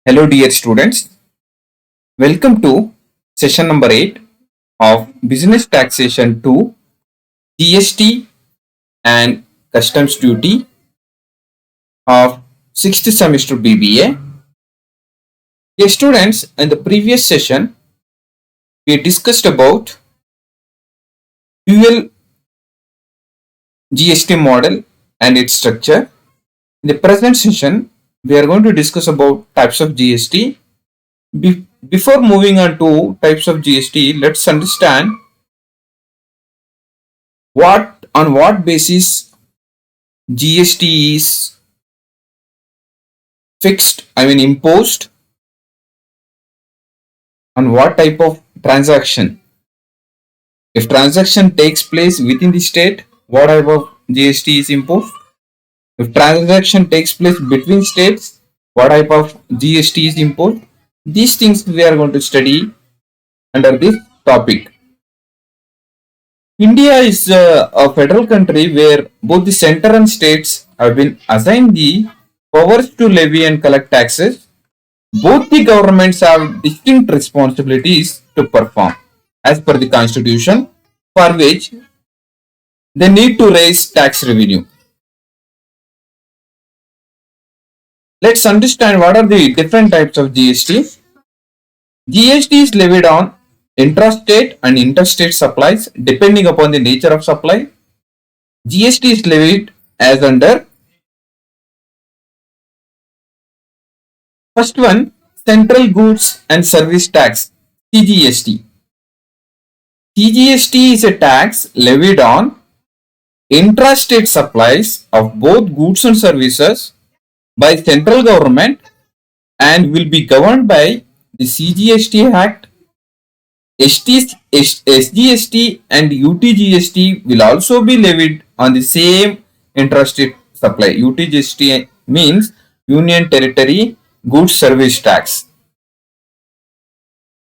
Hello, dear students. Welcome to session number 8 of Business Taxation 2 GST and Customs Duty of 6th semester BBA. Dear students, in the previous session, we discussed about dual GST model and its structure. In the present session, we are going to discuss about types of GST. Before moving on to types of GST, let's understand on what basis GST is fixed, imposed, on what type of transaction. If transaction takes place within the state, what type of GST is imposed? If transaction takes place between states, what type of GST is imposed? These things we are going to study under this topic. India is a federal country where both the center and states have been assigned the powers to levy and collect taxes. Both the governments have distinct responsibilities to perform as per the constitution, for which they need to raise tax revenue. Let's understand what are the different types of GST. GST is levied on intrastate and interstate supplies depending upon the nature of supply. GST is levied as under first one, Central Goods and Service Tax, CGST. CGST is a tax levied on intrastate supplies of both goods and services by central government and will be governed by the CGST Act. SGST and UTGST will also be levied on the same intrastate supply. UTGST means Union Territory Goods Service Tax.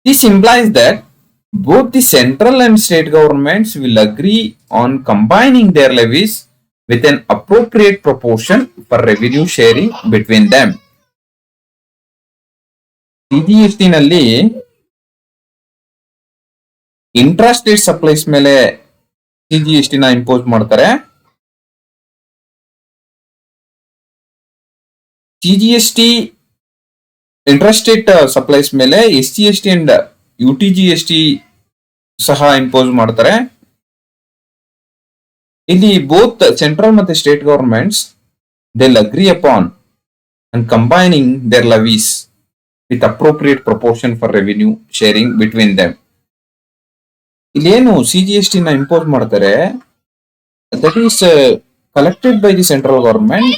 This implies that both the central and state governments will agree on combining their levies with an appropriate proportion for revenue sharing between them. CGST ನಲ್ಲಿ ಇಂಟ್ರಾಸ್ಟೇಟ್ supplies ಮೇಲೆ CGST ನ impose ಮಾಡ್ತಾರೆ. CGST ಇಂಟ್ರಾಸ್ಟೇಟ್ supplies ಮೇಲೆ ಎಸ್ಜಿಎಸ್ಟಿ and ಯುಟಿಜಿಎಸ್ಟಿ ಸಹ impose ಮಾಡ್ತಾರೆ. ಇಲ್ಲಿ both central ಮತ್ತೆ state governments they'll agree upon and combining their levies with appropriate proportion for revenue sharing between them. ಇಲ್ಲೇನು ಸಿಜಿಎಸ್ಟಿ ನ ಇಂಪೋಸ್ ಮಾಡ್ತಾರೆ, that is collected by the central government.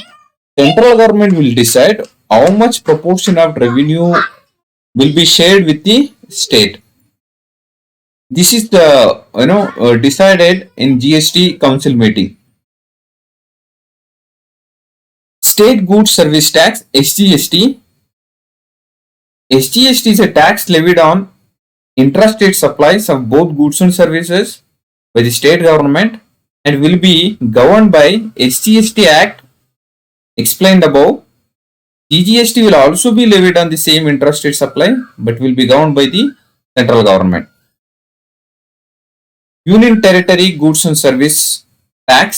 Central government will decide how much proportion of revenue will be shared with the state. This is the decided in GST council meeting. State Goods Service Tax, SGST. SGST is a tax levied on intrastate supplies of both goods and services by the state government and will be governed by SGST Act explained above. GGST will also be levied on the same intrastate supply but will be governed by the central government. Union Territory Goods and Service Tax.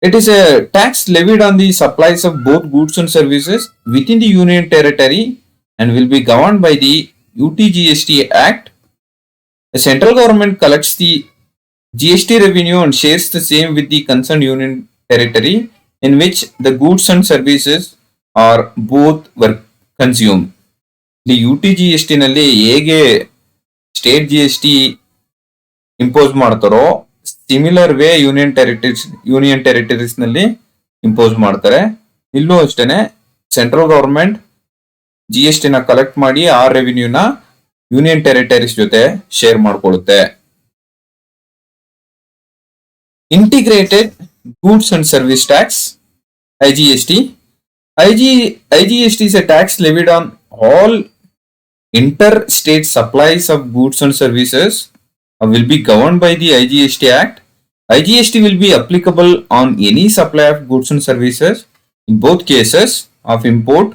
It is a tax levied on the supplies of both goods and services within the Union Territory and will be governed by the UTGST Act. The central government collects the GST revenue and shares the same with the concerned Union Territory in which the goods and services are both were consumed. The UTGST ನಲ್ಲಿ ಹೇಗೆ state GST impose ಮಾಡ್ತಾರೋ similar way union territories ನಲ್ಲಿ impose ಮಾಡ್ತಾರೆ. ಇಲ್ಲೂ ಅಷ್ಟೇನೆ central government GST ನ collect ಮಾಡಿ ಆ ರೆವಿನ್ಯೂನ ಯೂನಿಯನ್ ಟೆರಿಟರೀಸ್ ಜೊತೆ ಶೇರ್ ಮಾಡ್ಕೊಳ್ಳುತ್ತೆ. Integrated goods and services tax, IGST. IGST is a tax levied on all interstate supplies of goods and services will be governed by the IGST Act. IGST will be applicable on any supply of goods and services in both cases of import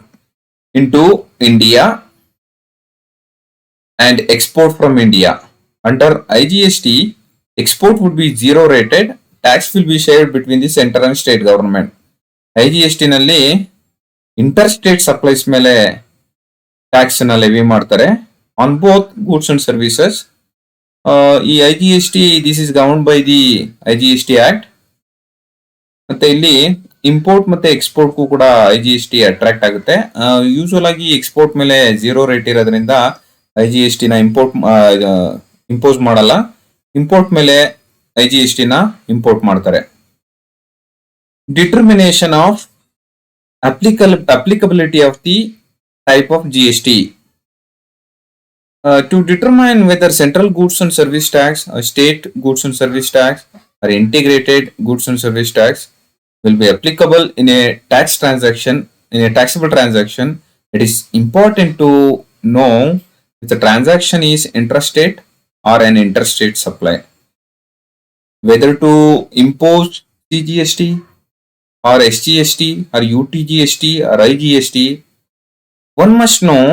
into India and export from India. Under IGST, export would be zero rated. Tax will be shared between the center and state government. IGST ನಲ್ಲಿ inter state supplies ಮೇಲೆ tax ನ levy ಮಾಡ್ತಾರೆ on both goods and services. ಈ IGST this is governed by the IGST act. ಮತ್ತೆ ಇಲ್ಲಿ import ಮತ್ತೆ export ಕೂಡ IGST attract ಆಗುತ್ತೆ. ಯೂಶುವಲ್ ಆಗಿ ಎಕ್ಸ್ಪೋರ್ಟ್ ಮೇಲೆ ಝೀರೋ ರೇಟ್ ಇರೋದ್ರಿಂದ IGST ನ ಇಂಪೋಸ್ ಮಾಡಲ್ಲ. ಇಂಪೋರ್ಟ್ ಮೇಲೆ IGST ನ ಇಂಪೋರ್ಟ್ ಮಾಡ್ತಾರೆ. Determination of applicability of the type of GST. To determine whether central goods and service tax or state goods and service tax or integrated goods and service tax will be applicable in a tax transaction, in a taxable transaction, it is important to know if the transaction is intrastate or an interstate supply. Whether to impose CGST or SGST or UTGST or IGST, one must know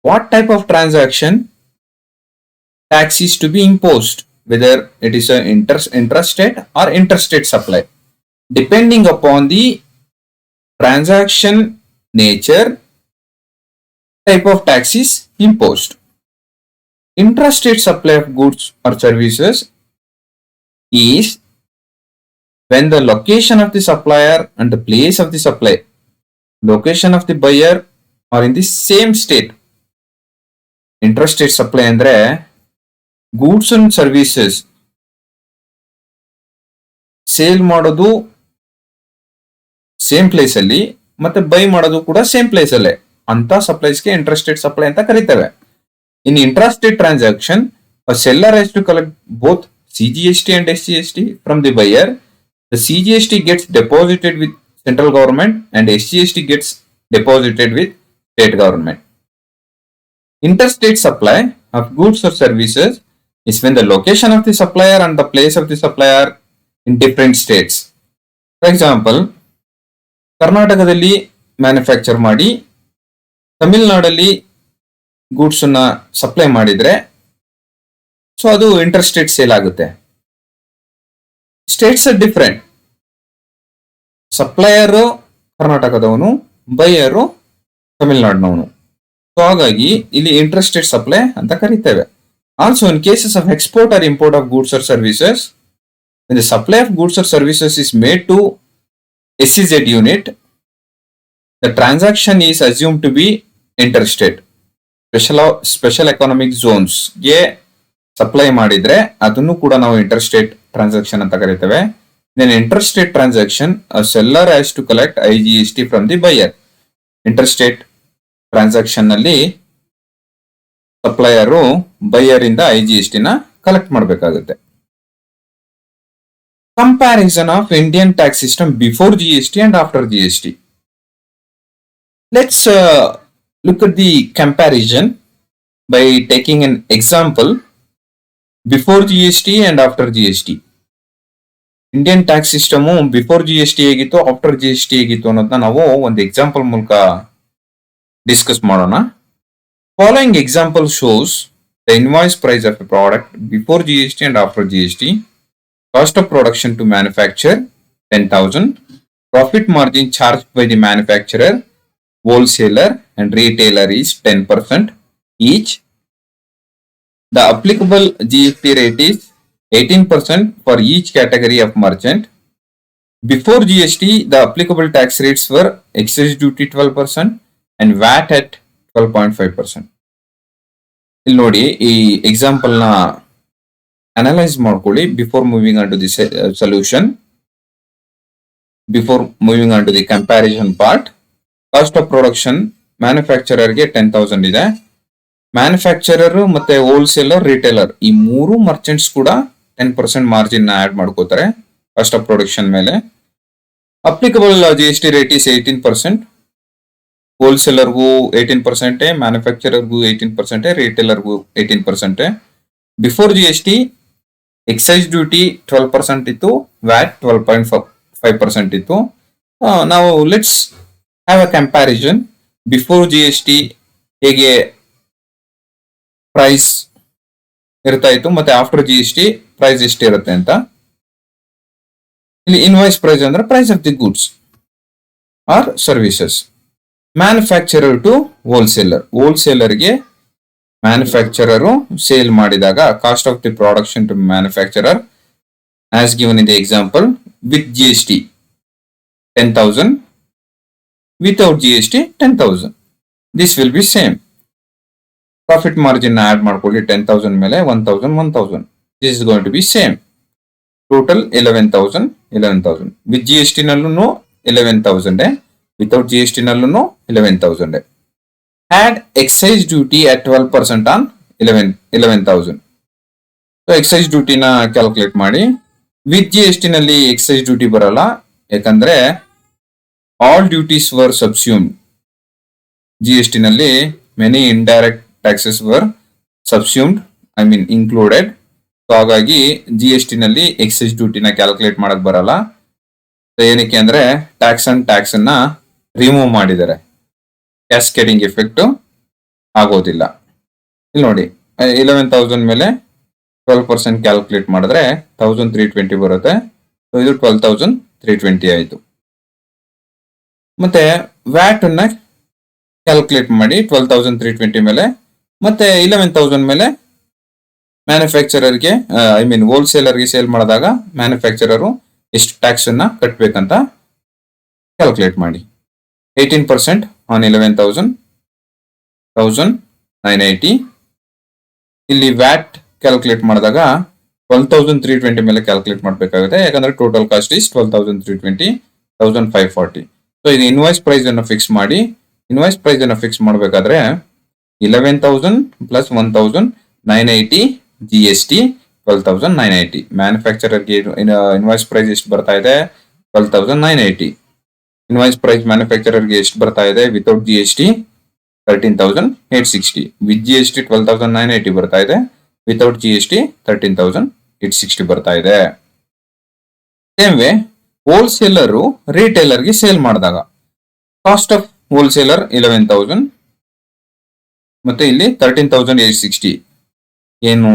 what type of transaction tax is to be imposed, whether it is an intrastate or interstate supply. Depending upon the transaction nature, type of tax is imposed. Intrastate supply of goods or services is when the location of the supplier and the place of the supply, location of the buyer are in the same state. Intrastate supply ಅಂದ್ರೆ goods and services sale ಮಾಡೋದು same place ಅಲ್ಲಿ ಮತ್ತೆ by ಮಾಡೋದು ಕೂಡ same place ಅಲ್ಲೇ ಅಂತ ಸಪ್ಲೈಸ್ಗೆ intrastate supply ಅಂತ ಕರೀತೇವೆ. In intrastate transaction seller has to collect both CGST and SGST from the buyer. The CGST gets deposited with central government and SGST gets deposited with state government. Interstate supply of goods or services is when the location of the supplier and the place of the supplier in different states. For example, ಕರ್ನಾಟಕದಲ್ಲಿ manufacture ಮಾಡಿ ತಮಿಳುನಾಡಲ್ಲಿ goods ಅನ್ನ supply ಮಾಡಿದ್ರೆ so ಅದು interstate sale ಆಗುತ್ತೆ. States are different. Supplier ಕರ್ನಾಟಕದವನು, buyer ತಮಿಳುನಾಡಿನವನು. So ಹಾಗಾಗಿ ಇಲ್ಲಿ ಇಂಟರ್ಸ್ಟೇಟ್ ಸಪ್ಲೈ ಅಂತ ಕರಿತೇವೆ. Also in cases of export or import of goods or services, the supply of goods or services is made to SEZ unit, the transaction is assumed to be interstate. Special economic zones ಗೆ supply ಮಾಡಿದ್ರೆ ಅದನ್ನು ಕೂಡ ನಾವು interstate transaction ಅಂತ ಕರಿತೇವೆ. Then interstate transaction, a seller has to collect IGST from the buyer. Interstate transaction ನಲ್ಲಿ supplier buyer ಇಂದ IGST ನ ಕಲೆಕ್ಟ್ ಮಾಡಬೇಕಾಗುತ್ತೆ. Comparison of Indian tax system before GST and after GST. Let's look at the comparison by taking an example before GST and after GST. Indian tax system before GST ಹೇಗಿತ್ತು, after GST ಹೇಗಿತ್ತು ಅನ್ನೋದನ್ನ ನಾವು ಒಂದು example ಮೂಲಕ discuss ಮಾಡೋಣ. Following example shows the invoice price of a product before GST and after GST. Cost of production to manufacture 10,000. Profit margin charged by the manufacturer, wholesaler and retailer is 10% each. The applicable GST rate is 18% for each category of merchant. Before GST, the applicable tax rates were excise duty 12% and VAT at 12.5%. ಇಲ್ಲಿ ನೋಡಿ ಈ example ನ analyse ಮಾಡ್ಕೊಳ್ಳಿ before moving on to the solution. Before moving on to the comparison part, cost of production ಮ್ಯಾನುಫ್ಯಾಕ್ಚರರ್ಗೆ 10,000 ಇದೆ. Manufacturer ಮತ್ತೆ wholesaler, retailer ಈ ಮೂರು ಮರ್ಚೆಂಟ್ಸ್ ಕೂಡ 10% ಮಾರ್ಜಿನ್ ಆಡ್ ಮಾಡ್ಕೋತಾರೆ ಕಾಸ್ಟ್ ಆಫ್ ಪ್ರೊಡಕ್ಷನ್ ಮೇಲೆ. Applicable GST rate is 18%. ಹೋಲ್ಸೇಲರ್ಗೂ 18%, ಮ್ಯಾನುಫ್ಯಾಕ್ಚರರ್ಗೂ 18%, ರಿಟೇಲರ್ಗೂ 18%. ಬಿಫೋರ್ GST ಎಕ್ಸೈಸ್ ಡ್ಯೂಟಿ 12% ಇತ್ತು, ವ್ಯಾಟ್ 12.5% ಇತ್ತು. ನಾವು let's have a comparison. Before G S T ಹೇಗೆ ಪ್ರೈಸ್ ಇರ್ತಾ ಇತ್ತು ಮತ್ತೆ after G S T price ಎಷ್ಟಿರುತ್ತೆ ಅಂತ. ಇಲ್ಲಿ ಇನ್ವಾಯ್ಸ್ ಪ್ರೈಸ್ ಅಂದ್ರೆ price of the goods or services. Manufacturer to ಹೋಲ್ಸೇಲರ್ಗೆ ಮ್ಯಾನುಫ್ಯಾಕ್ಚರರು ಸೇಲ್ ಮಾಡಿದಾಗ cost of the production to manufacturer as given in the example with G S T 10,000, without G S T 10,000. This will be same. Profit margin add ಮಾಡ್ಕೊಳ್ಳಿ 10,000 ಮೇಲೆ 1,000. This is going to be same. Total 11,000 with G S T ನಲ್ಲೂ 11,000, without G S T ನಲ್ಲೂ 11,000. Add excise duty at 12% on 11,000. So excise ಡ್ಯೂಟಿನ calculate ಮಾಡಿ. With G S T ನಲ್ಲಿ excise duty ಬರಲ್ಲ, ಯಾಕಂದ್ರೆ all duties were subsumed. G S T ನಲ್ಲಿ many indirect taxes were subsumed, I mean included. So ಹಾಗಾಗಿ G S T ನಲ್ಲಿ excise ಡ್ಯೂಟಿನ calculate ಮಾಡಕ್ ಬರಲ್ಲ. ಏನಕ್ಕೆ ಅಂದ್ರೆ ಟ್ಯಾಕ್ಸ್ ಅನ್ನ ರಿಮೂವ್ ಮಾಡಿದ್ದಾರೆ, ಕ್ಯಾಸ್ಕೇಡಿಂಗ್ ಎಫೆಕ್ಟ್ ಆಗೋದಿಲ್ಲ. ಇಲ್ಲಿ ನೋಡಿ 11,000 ಮೇಲೆ 12% ಕ್ಯಾಲ್ಕುಲೇಟ್ ಮಾಡಿದ್ರೆ 1,320 ಬರುತ್ತೆ. ಸೊ ಇದು 12,320 ಆಯಿತು. ಮತ್ತೆ ವ್ಯಾಟ್ ಅನ್ನ ಕ್ಯಾಲ್ಕುಲೇಟ್ ಮಾಡಿ 12,320 ಮೇಲೆ ಮತ್ತೆ 11,000 ಮೇಲೆ ಮ್ಯಾನುಫ್ಯಾಕ್ಚರರ್ಗೆ ಐ ಮೀನ್ ಹೋಲ್ಸೇಲರ್ಗೆ ಸೇಲ್ ಮಾಡಿದಾಗ ಮ್ಯಾನುಫ್ಯಾಕ್ಚರರು ಎಷ್ಟು ಟ್ಯಾಕ್ಸ್ ಅನ್ನ ಕಟ್ಬೇಕಂತ ಕ್ಯಾಲ್ಕುಲೇಟ್ ಮಾಡಿ. 18% ಆನ್ 11,000, 1,980. ಇಲ್ಲಿ ವ್ಯಾಟ್ ಕ್ಯಾಲ್ಕುಲೇಟ್ ಮಾಡಿದಾಗ 12,320 ಮೇಲೆ ಕ್ಯಾಲ್ಕುಲೇಟ್ ಮಾಡಬೇಕಾಗುತ್ತೆ, ಯಾಕಂದ್ರೆ ಟೋಟಲ್ ಕಾಸ್ಟ್ ಇಸ್ 12,320, 1,540. ಸೊ ಇದು ಇನ್ವಾಯ್ಸ್ ಪ್ರೈಸ್ ಅನ್ನು ಫಿಕ್ಸ್ ಮಾಡಿ. ಇನ್ವಾಯ್ಸ್ ಪ್ರೈಸ್ ಅನ್ನು ಫಿಕ್ಸ್ ಮಾಡಬೇಕಾದ್ರೆ 11,000 ಪ್ಲಸ್ 1,980 ಜಿ ಎಸ್ ಟಿ 12,980. ಮ್ಯಾನುಫ್ಯಾಕ್ಚರರ್ಗೆ ಇನ್ವಾಯ್ಸ್ ಪ್ರೈಸ್ ಎಷ್ಟು ಬರ್ತಾ ಇದೆ? 12,980. ಇನ್ವಾಯ್ಸ್ ಪ್ರೈಸ್ ಮ್ಯಾನುಫ್ಯಾಕ್ಚರರ್ಗೆ ಎಷ್ಟು ಬರ್ತಾ ಇದೆ without G S T? 13,860. With G S T 12,980 ಬರ್ತಾ ಇದೆ, ವಿತೌಟ್ ಜಿ ಎಸ್ ಟಿ 13,860 ಬರ್ತಾ ಇದೆ. ಸೇಮ್ ವೇ ಹೋಲ್ಸೇಲರು ರಿಟೇಲರ್ಗೆ ಸೇಲ್ ಮಾಡಿದಾಗ ಕಾಸ್ಟ್ ಆಫ್ ಹೋಲ್ಸೇಲರ್ 11,000 ಮತ್ತೆ ಇಲ್ಲಿ 13,860 ಏನು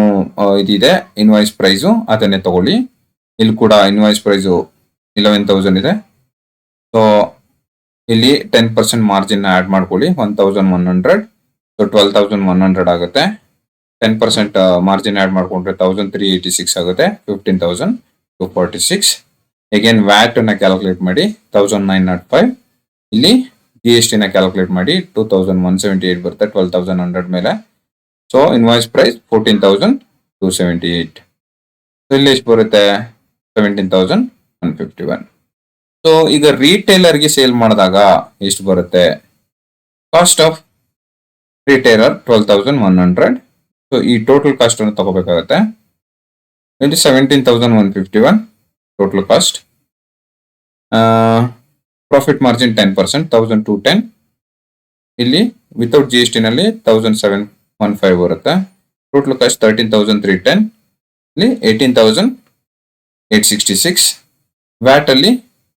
ಇದಿದೆ ಇನ್ವಾಯ್ಸ್ ಪ್ರೈಸು ಅದನ್ನೇ ತಗೊಳ್ಳಿ. ಇಲ್ಲಿ ಕೂಡ ಇನ್ವಾಯ್ಸ್ ಪ್ರೈಸು 11,000 ಇದೆ. ಸೊ ಇಲ್ಲಿ 10% ಮಾರ್ಜಿನ್ ಆಡ್ ಮಾಡ್ಕೊಳ್ಳಿ 1,100. ಸೊ 12,100 ಆಗುತ್ತೆ. 10% ಮಾರ್ಜಿನ್ ಆಡ್ ಮಾಡ್ಕೊಂಡ್ರೆ 1,386 ಆಗುತ್ತೆ. 15,246. ಅಗೇನ್ ವ್ಯಾಟ್ ಅನ್ನ ಕ್ಯಾಲ್ಕುಲೇಟ್ ಮಾಡಿ 1,905. ಇಲ್ಲಿ ಜಿ ಎಸ್ ಟಿ ನ ಕ್ಯಾಲ್ಕುಲೇಟ್ ಮಾಡಿ 2,178 ಬರುತ್ತೆ 12,100 ಮೇಲೆ. So invoice price 14,278. ಸೊ ಇಲ್ಲಿ ಎಷ್ಟು ಬರುತ್ತೆ? 17,151. ಸೊ ಈಗ ರಿಟೇಲರ್ಗೆ ಸೇಲ್ ಮಾಡಿದಾಗ ಎಷ್ಟು ಬರುತ್ತೆ? Cost of retailer 12,100. ಸೊ ಈ ಟೋಟಲ್ ಕಾಸ್ಟ್ ಅನ್ನು ತಗೋಬೇಕಾಗುತ್ತೆ. 17,151 ಟೋಟಲ್ ಕಾಸ್ಟ್. Profit margin 10%, 1,210. ಇಲ್ಲಿ ವಿತೌಟ್ ಜಿ ಎಸ್ ಟಿ ನಲ್ಲಿ 1,715 ಬರುತ್ತೆ. Total cost 13,310. ಇಲ್ಲಿ 18,866. ವ್ಯಾಟ್ ಅಲ್ಲಿ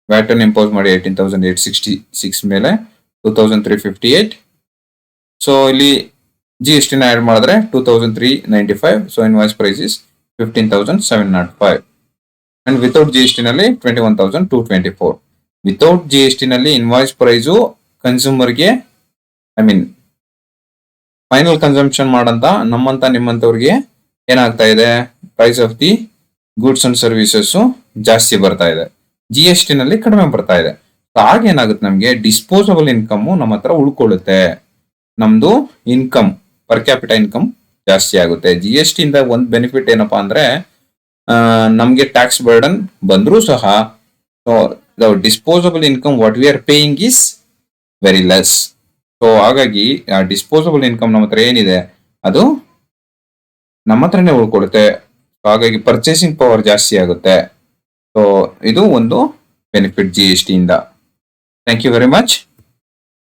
ವ್ಯಾಟ್ ಅನ್ನು ಇಂಪೋಸ್ ಮಾಡಿ 18,866 ಮೇಲೆ 2,358. ಸೊ ಇಲ್ಲಿ ಜಿ ಎಸ್ ಟಿ ನ ಆಡ್ ಮಾಡಿದ್ರೆ 2,395. So invoice price is 15,705. And without G S T ನಲ್ಲಿ 21,224. ವಿತೌಟ್ ಜಿ ಎಸ್ ಟಿ ನಲ್ಲಿ ಇನ್ವಾಯ್ಸ್ ಪ್ರೈಸು ಕನ್ಸ್ಯೂಮರ್ಗೆ ಐ ಮೀನ್ ಫೈನಲ್ ಕನ್ಸಂಪ್ಷನ್ ಮಾಡಂತ ನಮ್ಮಂತ ನಿಮ್ಮಂತವ್ರಿಗೆ ಏನಾಗ್ತಾ ಇದೆ? Price of the goods and services ಜಾಸ್ತಿ ಬರ್ತಾ ಇದೆ, ಜಿ ಎಸ್ ಟಿ ನಲ್ಲಿ ಕಡಿಮೆ ಬರ್ತಾ ಇದೆ. ಆಗೇನಾಗುತ್ತೆ, ನಮ್ಗೆ ಡಿಸ್ಪೋಸಬಲ್ ಇನ್ಕಮ್ ನಮ್ಮ ಹತ್ರ ಉಳ್ಕೊಳ್ಳುತ್ತೆ. ನಮ್ದು ಇನ್ಕಮ್ ಪರ್ ಕ್ಯಾಪಿಟಲ್ ಇನ್ಕಮ್ ಜಾಸ್ತಿ ಆಗುತ್ತೆ. ಜಿ ಎಸ್ ಟಿ ಇಂದ ಒಂದು ಬೆನಿಫಿಟ್ ಏನಪ್ಪಾ ಅಂದ್ರೆ ನಮ್ಗೆ ಟ್ಯಾಕ್ಸ್ ಬರ್ಡನ್ ಬಂದ್ರೂ ಸಹ disposable income what we are paying is very less. So ಹಾಗಾಗಿ ಡಿಸ್ಪೋಸಬಲ್ ಇನ್ಕಮ್ ನಮ್ಮ ಹತ್ರ ಏನಿದೆ ಅದು ನಮ್ಮ ಹತ್ರನೇ ಉಳ್ಕೊಳ್ಳುತ್ತೆ. ಹಾಗಾಗಿ ಪರ್ಚೇಸಿಂಗ್ ಪವರ್ ಜಾಸ್ತಿ ಆಗುತ್ತೆ. ಸೊ ಇದು ಒಂದು ಬೆನಿಫಿಟ್ ಜಿ ಎಸ್ ಟಿ ಇಂದ. Thank you very much.